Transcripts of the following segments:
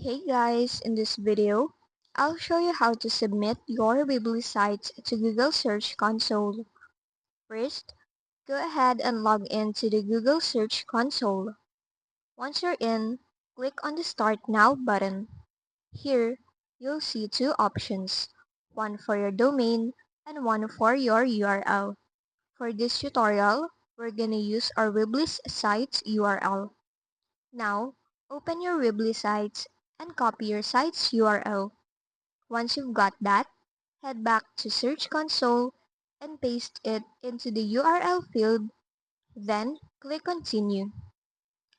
Hey guys, in this video, I'll show you how to submit your Weebly sites to Google Search Console. First, go ahead and log in to the Google Search Console. Once you're in, click on the Start Now button. Here, you'll see two options, one for your domain and one for your URL. For this tutorial, we're gonna use our Weebly site's URL. Now, open your Weebly sites and copy your site's URL. Once you've got that, head back to Search Console and paste it into the URL field, then click Continue.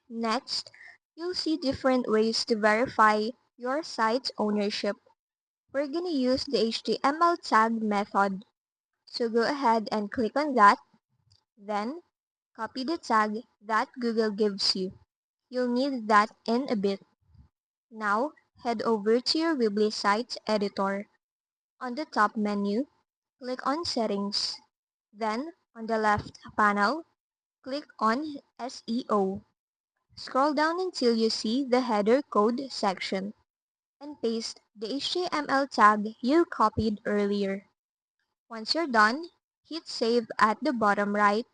Next, you'll see different ways to verify your site's ownership. We're gonna use the HTML tag method, so go ahead and click on that, then copy the tag that Google gives you. You'll need that in a bit. Now, head over to your Weebly site editor. On the top menu, click on Settings. Then, on the left panel, click on SEO. Scroll down until you see the header code section and paste the HTML tag you copied earlier. Once you're done, hit Save at the bottom right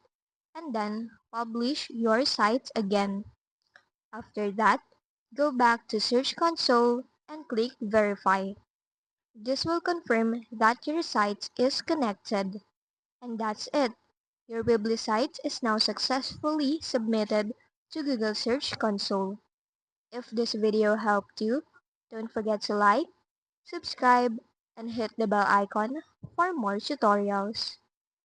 and then publish your site again. After that, go back to Search Console and click Verify. This will confirm that your site is connected. And that's it. Your Weebly site is now successfully submitted to Google Search Console. If this video helped you, don't forget to like, subscribe, and hit the bell icon for more tutorials.